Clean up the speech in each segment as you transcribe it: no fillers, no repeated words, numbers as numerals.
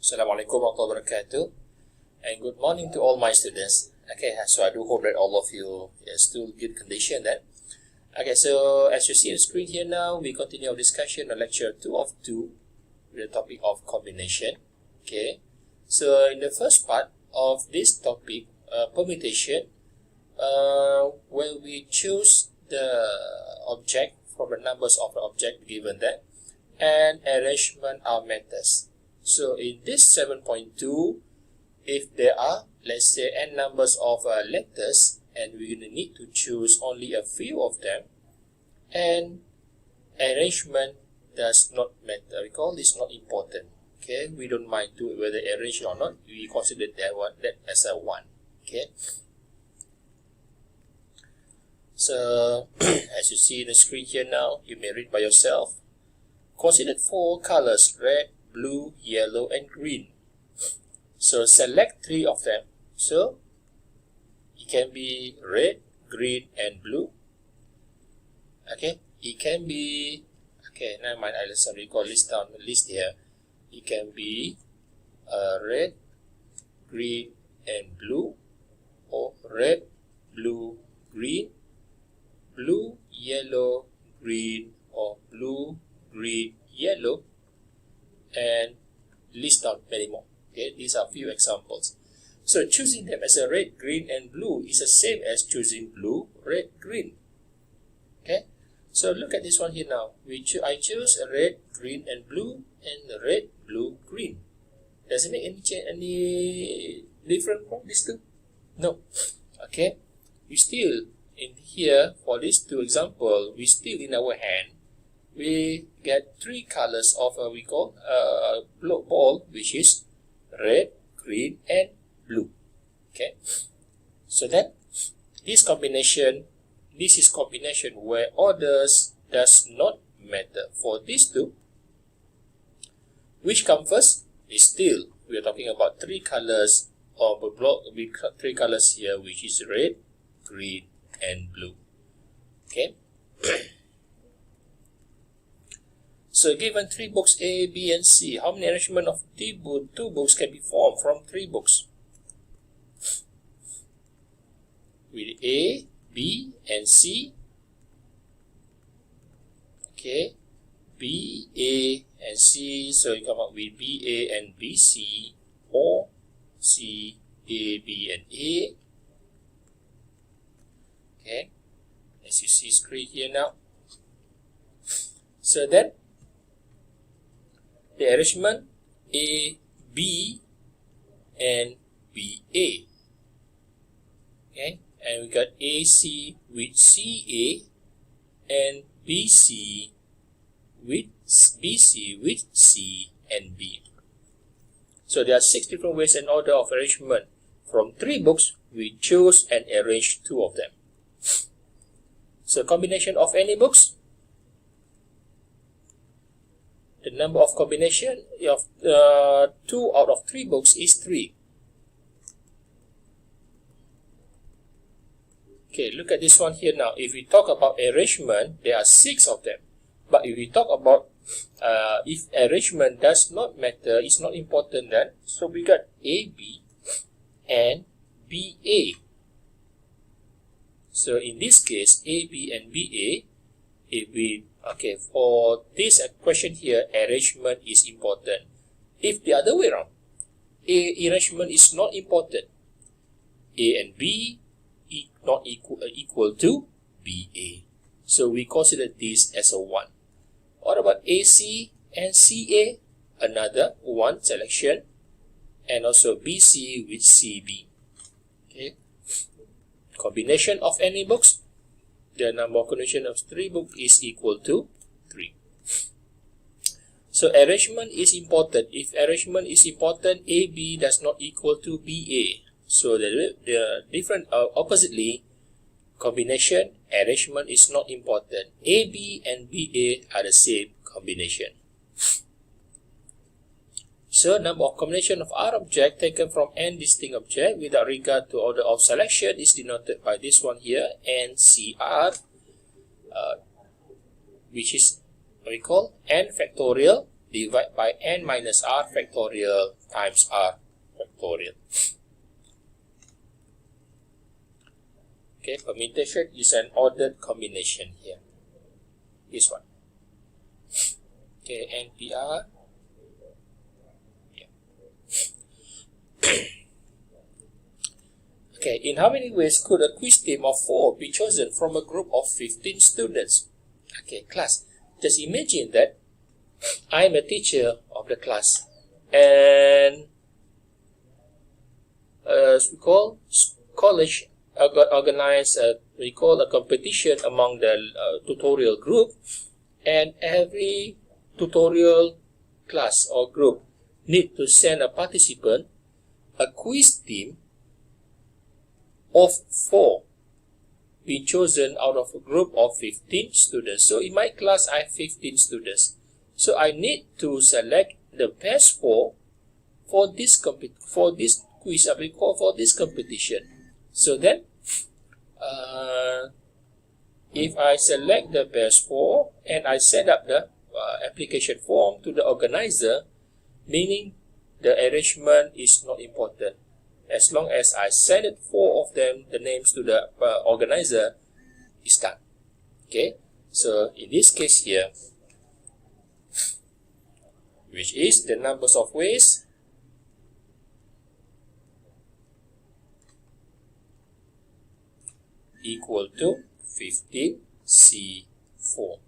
Assalamualaikum warahmatullahi wabarakatuh, and good morning to all my students. Okay, so I do hope that all of you are still in good condition then. Okay, so as you see on the screen here now, we continue our discussion on lecture 2 of 2 with the topic of combination. Okay, so in the first part of this topic, permutation, where we choose the object from the numbers of the object given there, and arrangement are methods. So in this 7.2, if there are, let's say, n numbers of letters, and we're going to need to choose only a few of them, and arrangement does not matter. We call this not important. Okay, we don't mind to whether arranged or not. We consider that as a 1. Okay. So as you see in the screen here now, you may read by yourself. Consider 4 colors: red, blue, yellow, and green. So select 3 of them. So it can be red, green, and blue. Okay, it can be, okay, never mind, I'll recall list down the list here. It can be red, green, and blue, or red, blue, green, blue, yellow, green, or blue, green, yellow, and list out many more. Okay, these are few examples. So choosing them as a red, green, and blue is the same as choosing blue, red, green. Okay, so look at this one here now. I choose a red, green, and blue, and the red, blue, green. Does it make any different from these two? No. Okay, we still in here for these 2 examples, we still in our hand. We get 3 colors of we call ball, which is red, green, and blue. Okay, so that this is combination where orders does not matter. For these 2, which comes first is still we are talking about 3 colors of a block. We got 3 colors here, which is red, green, and blue. Okay. So given 3 books A, B, and C, how many arrangement of 2 books can be formed from 3 books? With A, B, and C. Okay, B, A, and C. So you come up with B, A, and B, C, or C, A, B, and A. Okay, as you see screen here now. So then the arrangement A, B, and B, A. Okay, and we got AC with CA and BC with C and B. So there are 6 different ways and order of arrangement. From 3 books, we choose and arrange 2 of them. So combination of any books, the number of combination of 2 out of 3 books is 3. Okay, look at this one here now. If we talk about arrangement, there are 6 of them. But if we talk about if arrangement does not matter, it's not important then. So we got AB and BA. So in this case, AB and BA, if we, okay, for this question here, arrangement is important. If the other way around, arrangement is not important, A and B not equal to BA. So we consider this as a 1. What about AC and CA? Another 1 selection. And also BC with CB. Okay. Combination of any books, the number of combination of 3 books is equal to 3. So arrangement is important. If arrangement is important, AB does not equal to BA. So the different oppositely, combination, arrangement is not important. AB and BA are the same combination. So number of combination of R object taken from n distinct object without regard to order of selection is denoted by this one here, NCR, which is what we call n factorial divided by n minus r factorial times r factorial. Okay, permutation is an ordered combination here. This one. Okay, NPR. Yeah. Okay, in how many ways could a quiz team of 4 be chosen from a group of 15 students? Okay, class, just imagine that I'm a teacher of the class, and as we call college organize a competition among the tutorial group, and every tutorial class or group need to send a participant, a quiz team of 4 be chosen out of a group of 15 students. So in my class I have 15 students, so I need to select the best 4 for this quiz, for this competition. So then if I select the best 4 and I set up the application form to the organizer, meaning the arrangement is not important. As long as I send it 4 of them, the names to the organizer, is done. Okay, so in this case here, which is the numbers of ways, equal to 15C4.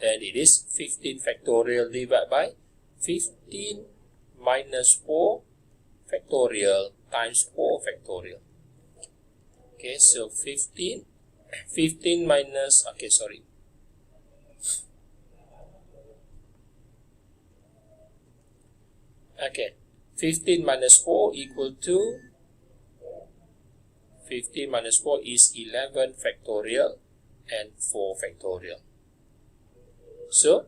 And it is 15 factorial divided by 15 minus 4 factorial times 4 factorial. Okay, so 15 minus, okay, sorry. Okay, 15 minus 4 equal to 15 minus 4 is 11 factorial and 4 factorial. So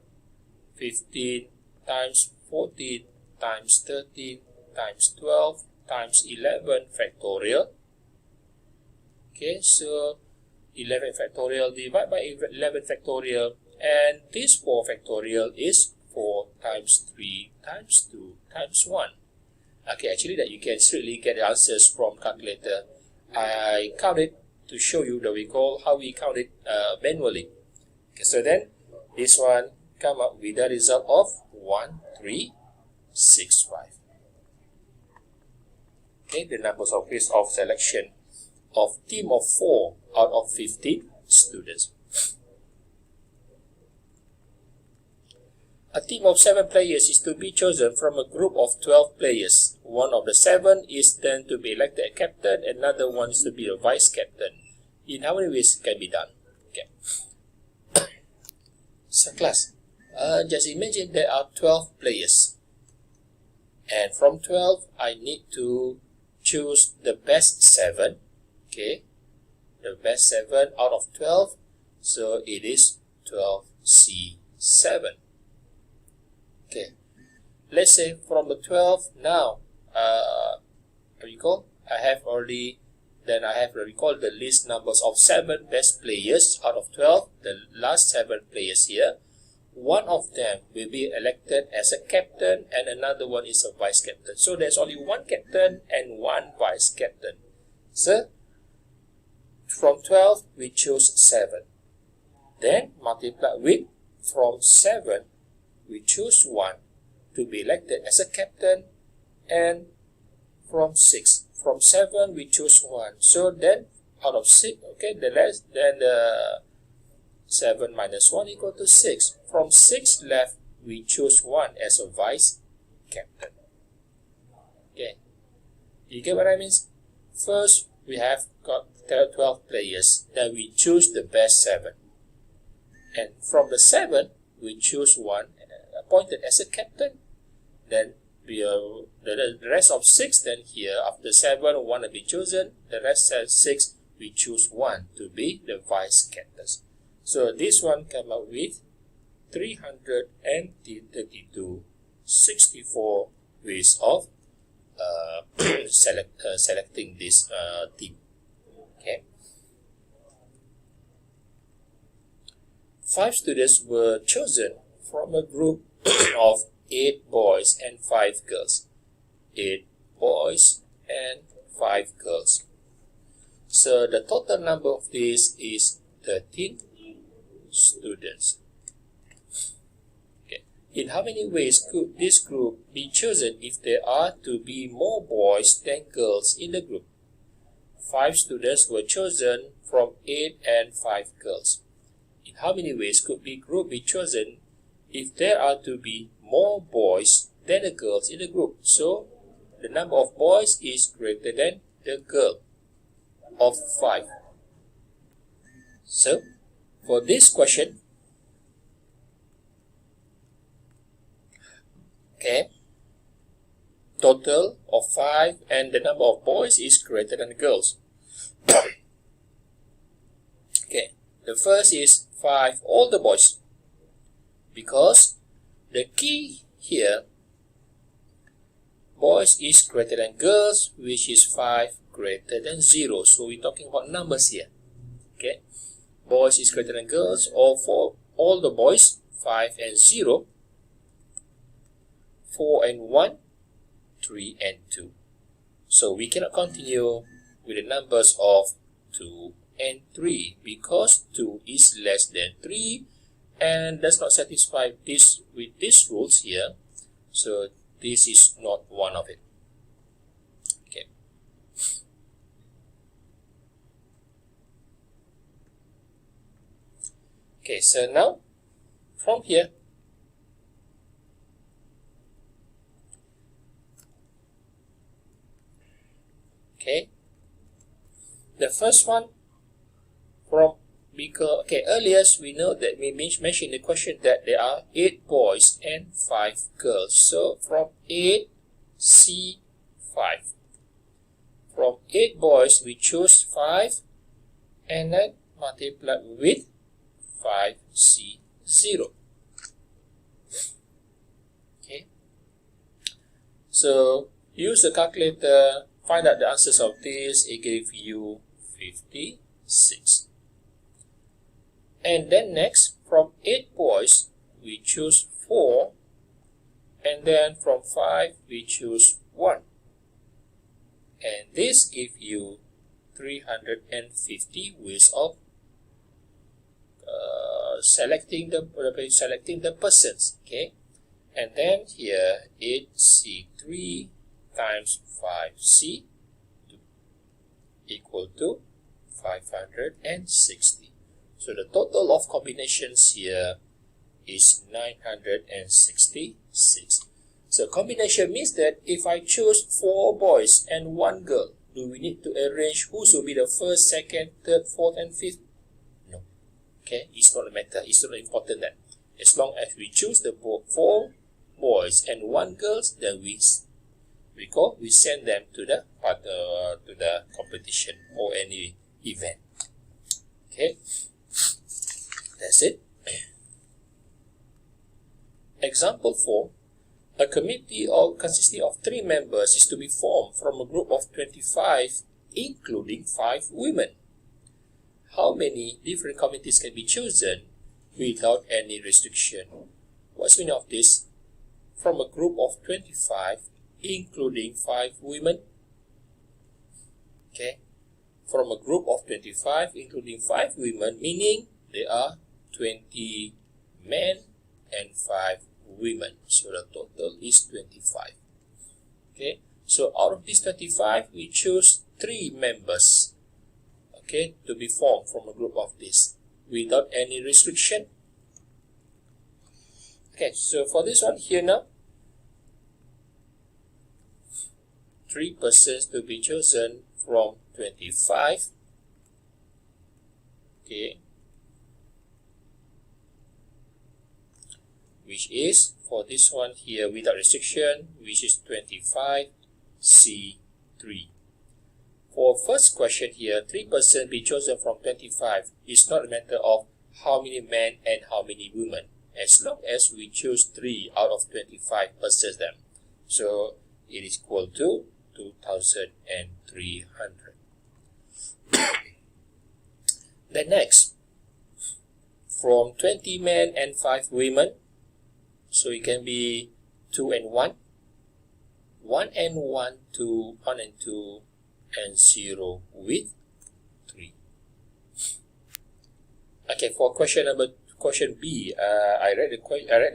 15 times 14 times 13 times 12 times 11 factorial. Okay, so 11 factorial divided by 11 factorial, and this 4 factorial is 4 times 3 times 2 times 1. Okay, actually that you can strictly get the answers from calculator. I counted to show you how we count it manually. Okay, so then this one come up with the result of 1365. Okay, the numbers of ways of selection of team of 4 out of 15 students. A team of 7 players is to be chosen from a group of 12 players. One of the 7 is then to be elected a captain, another one is to be a vice captain. In how many ways can be done? Okay. So class, just imagine there are 12 players, and from 12 I need to choose the best 7. Okay, the best 7 out of 12, so it is 12C7. Okay, let's say from the 12 now, I have already recalled the list numbers of 7 best players out of 12, the last 7 players here. One of them will be elected as a captain and another one is a vice captain. So there's only one captain and one vice captain. So from 12 we choose 7. Then multiply with, from 7 we choose 1 to be elected as a captain, and from 6. From 7 we choose 1. So then out of 6, okay, the 7 minus 1 equal to 6. From 6 left, we choose 1 as a vice captain. Okay, you get what I mean? First, we have got 12 players, then we choose the best 7. And from the 7, we choose 1 appointed as a captain. Then the rest of 6, then here after 7, 1 will be chosen. The rest of 6, we choose 1 to be the vice captains. So this one come out with 332, 64 ways of selecting this team. Okay. 5 students were chosen from a group of 8 boys and 5 girls. 8 boys and 5 girls. So the total number of these is 13 students. Okay. In how many ways could this group be chosen if there are to be more boys than girls in the group? 5 students were chosen from 8 and 5 girls. In how many ways could the group be chosen if there are to be more boys than the girls in the group? So the number of boys is greater than the girl of 5. So for this question, okay, total of 5 and the number of boys is greater than the girls. Okay, the first is 5 older boys, because the key here, boys is greater than girls, which is 5 greater than 0. So we're talking about numbers here. Okay, boys is greater than girls, or for all the boys, 5 and 0, 4 and 1, 3 and 2. So we cannot continue with the numbers of 2 and 3 because 2 is less than 3 and does not satisfy this with these rules here. So this is not one of it. Okay. Okay, so now from here, okay, the first one from, because okay, earlier we know that we mentioned in the question that there are 8 boys and 5 girls. So from 8 C 5. From 8 boys we choose 5 and then multiply with 5 C 0. Okay. So use the calculator, find out the answers of this. It gave you 56. And then next, from 8 boys, we choose 4. And then from 5, we choose 1. And this gives you 350 ways of selecting the persons. Okay. And then here, 8C3 times 5C equal to 560. So the total of combinations here is 966. So combination means that if I choose 4 boys and 1 girl, do we need to arrange who will be the first, second, third, fourth, and fifth? No. Okay, it's not a matter. It's not important that. As long as we choose the 4 boys and 1 girl, then we send them to the competition or any event. Okay. That's it. Example 4. A committee consisting of 3 members is to be formed from a group of 25, including 5 women. How many different committees can be chosen without any restriction? What's the meaning of this? From a group of 25, including 5 women. Okay. From a group of 25, including 5 women, meaning there are 20 men and 5 women. So the total is 25. Okay. So out of these 25, we choose 3 members. Okay, to be formed from a group of this without any restriction. Okay, so for this one here now, 3 persons to be chosen from 25. Okay. Which is, for this one here without restriction, which is 25 C3. For first question here, 3 persons be chosen from 25. It's not a matter of how many men and how many women, as long as we choose 3 out of 25 persons them. So it is equal to 2,300. Then next, from 20 men and 5 women, So it can be 2 and 1, 1 and 1, 2, 1 and 2, and 0 with 3. Okay, for question B, I read the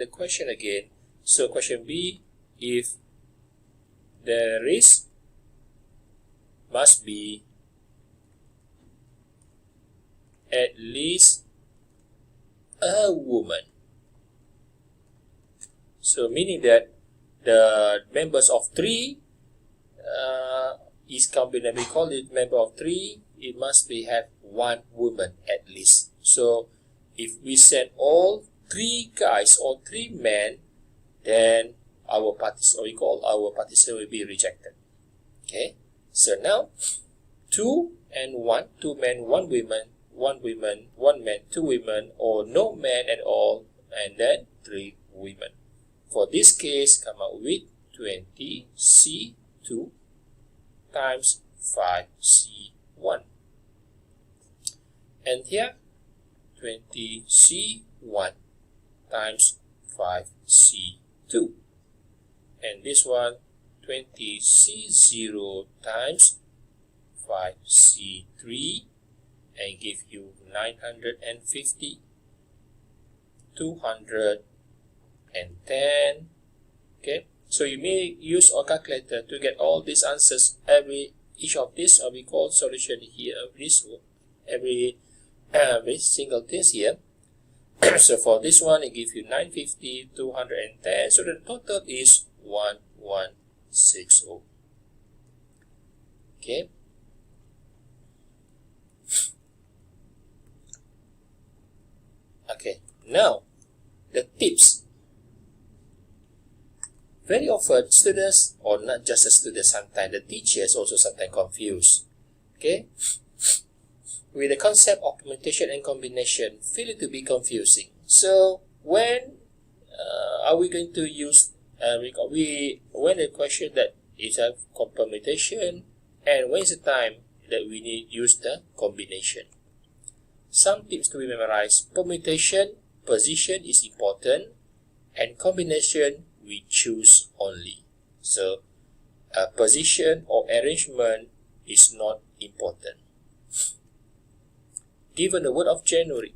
question again. So question B, if there must be at least a woman. So meaning that the members of 3 is combined. We call it member of 3. It must be have 1 woman at least. So if we send all 3 guys or 3 men, then our participant will be rejected. Okay. So now 2 and 1, 2 men, 1 woman, 1 woman, 1 man, 2 women, or no man at all, and then 3 women. For this case, come out with 20C2 times 5C1. And here, 20C1 times 5C2. And this one, 20C0 times 5C3, and give you 950, 210. Okay, so you may use a calculator to get all these answers. Each of these we call solution here. Every single things here. So for this one, it gives you 950, 210. So the total is 1160. Okay. Okay, now the tips. Very often students, or not just the students, sometimes the teachers also sometimes confused. Okay, with the concept of permutation and combination, feel it to be confusing. So when are we going to use when the question that is a permutation, and when is the time that we need use the combination? Some tips to be memorized. Permutation, position is important, and combination we choose only. So position or arrangement is not important. Given the word of January,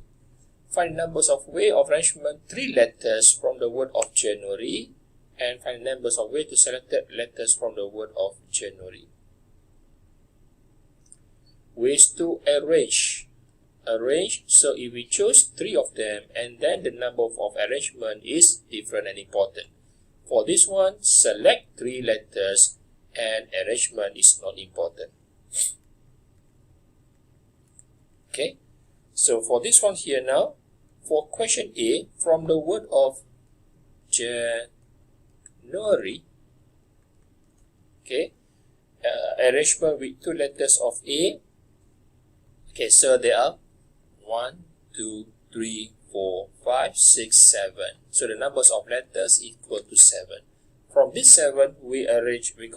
find numbers of way of arrangement 3 letters from the word of January, and find numbers of way to select letters from the word of January. Ways to arrange. So if we choose 3 of them, and then the number of arrangement is different and important. For this one, select 3 letters, and arrangement is not important. Okay, so for this one here now, for question A, from the word of January, okay, arrangement with 2 letters of A. Okay, so there are 1, 2, 3, 4, 5, 6, 7. So the numbers of letters equal to 7. From this 7, we arrange 3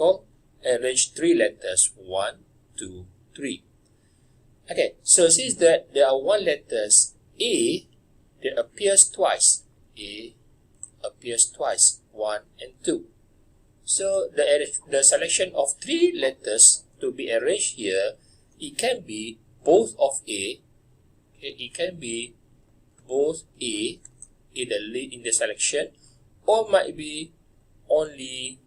letters. 1, 2, 3. Okay, so since that there are 1 letters A, that appears twice. A appears twice, 1 and 2. So the selection of 3 letters to be arranged here, it can be both of A. Okay, it can be both A in the selection, or might be only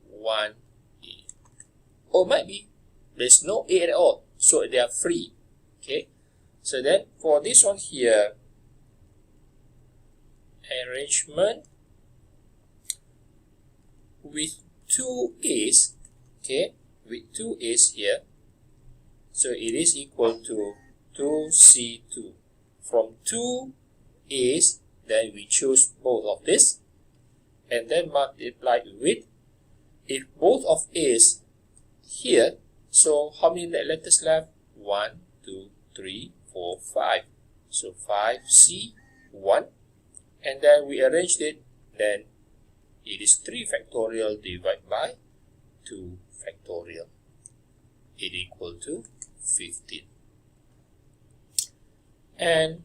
1 A, or might be there's no A at all, so they are free. Okay, so then for this one here, arrangement with 2 A's, okay, with 2 A's here, so it is equal to 2C2. From 2 A's, then we choose both of this, and then multiply with, if both of A's here, so how many letters left? 1, 2, 3, 4, 5. So 5C1, and then we arranged it, then it is 3 factorial divided by 2 factorial. It equal to 15. And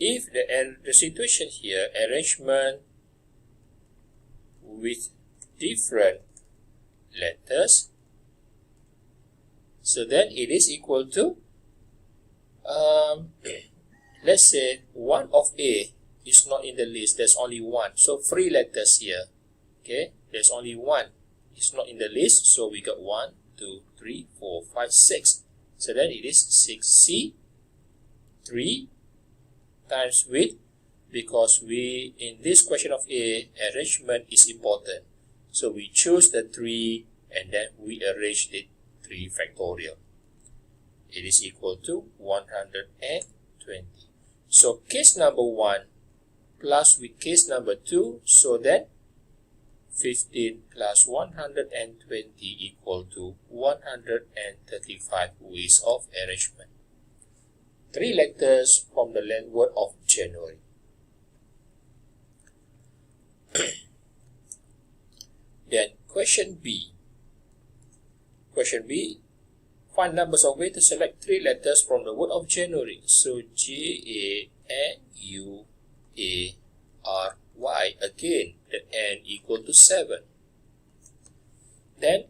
if the situation here, arrangement with different letters, so then it is equal to, let's say 1 of A is not in the list, there's only 1, so 3 letters here, okay, there's only 1, it's not in the list, so we got 1, 2, 3, 4, 5, 6, so then it is 6C, 3 times with, because we, in this question of A, arrangement is important, so we choose the 3 and then we arrange it 3 factorial. It is equal to 120. So case number 1 plus with case number 2, so then 15 plus 120 equal to 135 ways of arrangement. 3 letters from the word of January. Then question B. Question B, find numbers of ways to select 3 letters from the word of January. So J-A-N-U-A-R-Y, again, the N equal to 7. Then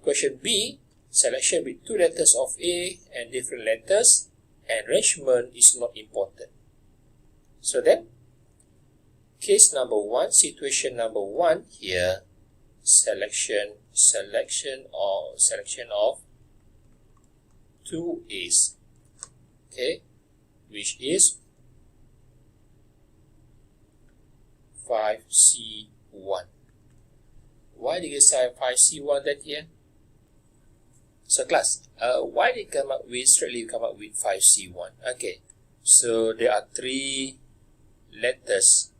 question B, selection with 2 letters of A and different letters, arrangement is not important. So then, case number 1, situation number 1 here, selection of 2 A's, okay, which is 5C1. Why did you say 5C1 that here? So class, why did we straightly come up with 5C1? Okay, so there are 3 letters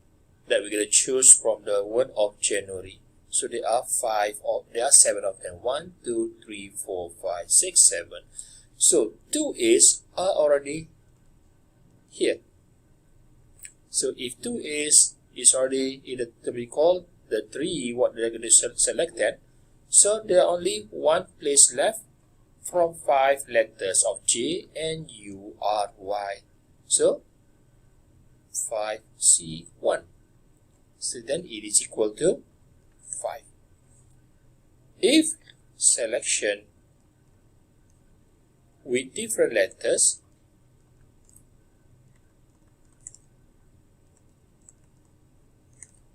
that we're going to choose from the word of January. So there are 7 of them. 1, 2, 3, 4, 5, 6, 7. So 2 A's are already here. So if 2 A's is already in the recall the 3 what they're going to select that, so there are only 1 place left from 5 letters of J and U R Y. So 5C1. So then it is equal to 5. If selection with different letters,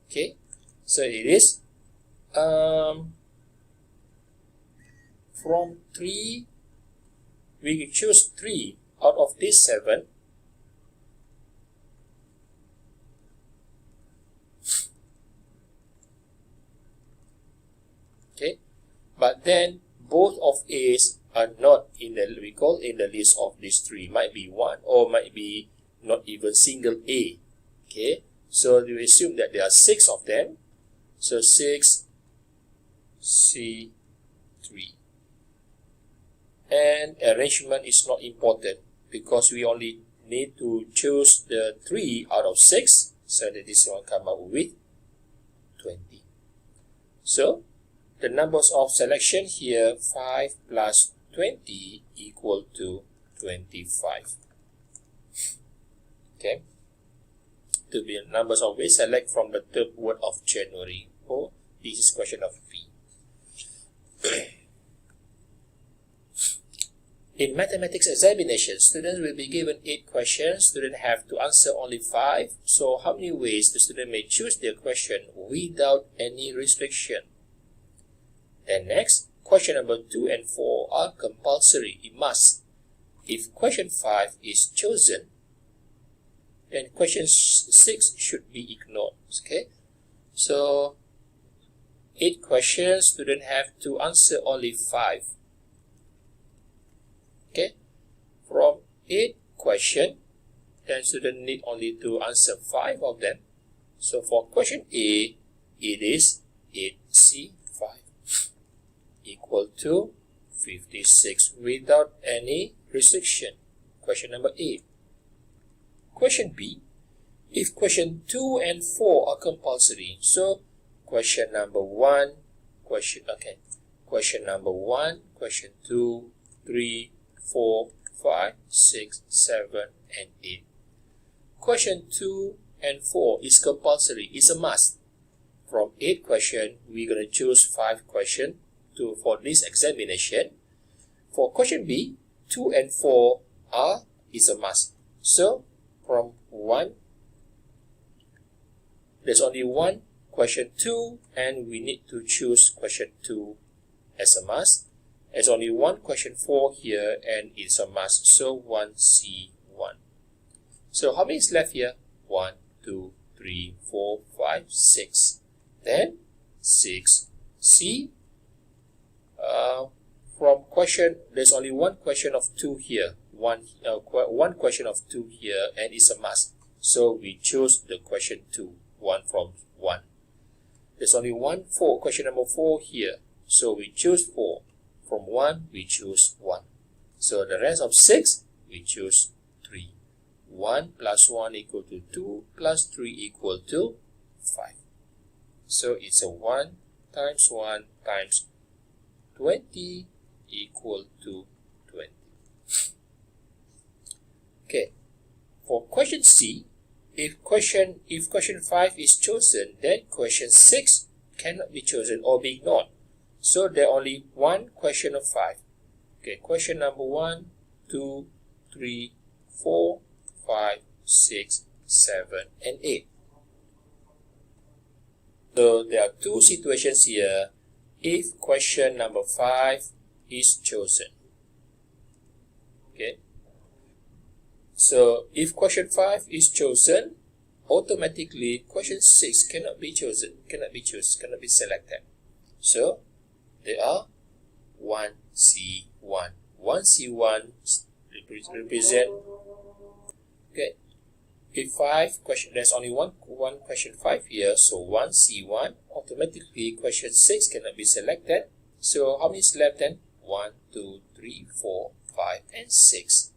okay, so it is from 3, we choose 3 out of these 7. Okay, but then both of A's are not in the list of these 3. Might be 1 or might be not even single A. Okay, so we assume that there are 6 of them. So 6C3. And arrangement is not important because we only need to choose the 3 out of 6. So that this one come up with 20. So the numbers of selection here, 5 plus 20 equal to 25. Okay. To be numbers of ways select from the 3rd word of January. Oh, this is question of B. In mathematics examination, students will be given 8 questions. Students have to answer only 5. So how many ways the student may choose their question without any restriction? Then next, question number 2 and 4 are compulsory. It must. If question 5 is chosen, then question 6 should be ignored. Okay, so 8 questions, students have to answer only 5. Okay, from 8 questions, then student need only to answer 5 of them. So for question A, it is 8C5 equal to 56 without any restriction. Question number 8. Question B, if question 2 and 4 are compulsory, so question number 1, question number 1, question 2, 3, 4, 5, 6, 7, and 8. question 2 and 4 is compulsory, it's a must. From 8 questions, we're going to choose 5 questions for this examination. For question B, 2 and 4 is a must. So, from 1, there's only one question 2, and we need to choose question 2 as a must. There's only one question 4 here, and it's a must. So, 1C1. So, how many is left here? 1, 2, 3, 4, 5, 6. Then, 6C. From question, there's only one question of 2 here. One question of 2 here, and it's a must. So, we choose the question 2. 1 from 1. There's only question number 4 here. So, we choose 4. From 1, we choose 1. So, the rest of 6, we choose 3. 1 plus 1 equal to 2 plus 3 equal to 5. So, it's a 1 times 1 times 20 equal to 20. Okay. For question C, if question 5 is chosen, then question 6 cannot be chosen or be ignored. So, there are only one question of 5. Okay, question number 1, 2, 3, 4, 5, 6, 7, and 8. So, there are two situations here if question number 5 is chosen. Okay. So, if question 5 is chosen, automatically question 6 cannot be chosen, cannot be selected. So, there are 1C1. 1C1 represent, okay, if 5 question, there's only one question 5 here, so 1C1, automatically question 6 cannot be selected. So, how many is left then? 1, 2, 3, 4, 5, and 6.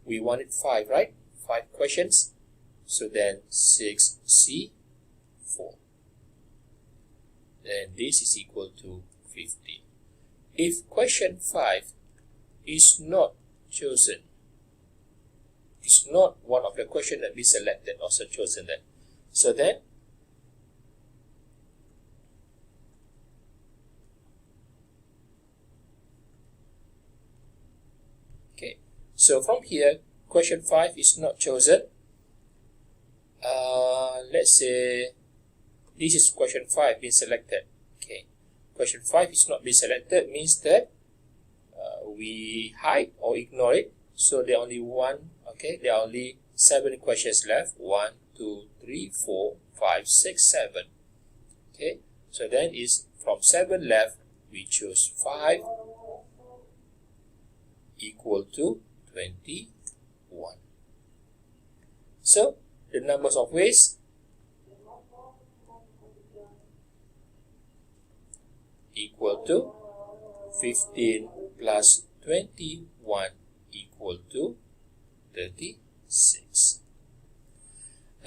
We wanted 5, right? 5 questions. So then 6C4. Then this is equal to 15. If question 5 is not chosen, it's not one of the questions that we selected or chosen then. So then, okay. So from here, question 5 is not chosen. Let's say this is question 5 being selected. Okay, question 5 is not being selected means that we hide or ignore it. So there are only there are only 7 questions left. 1, 2, 3, 4, 5, 6, 7. Okay, so then is from 7 left, we choose 5 equal to 21. So the numbers of ways equal to 15 plus 21 equal to 36.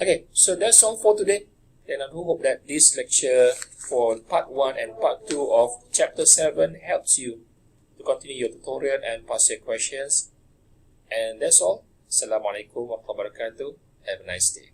Okay, so that's all for today. And I do hope that this lecture for part 1 and part 2 of chapter 7 helps you to continue your tutorial and pass your questions. And that's all. Assalamualaikum warahmatullahi wabarakatuh. Have a nice day.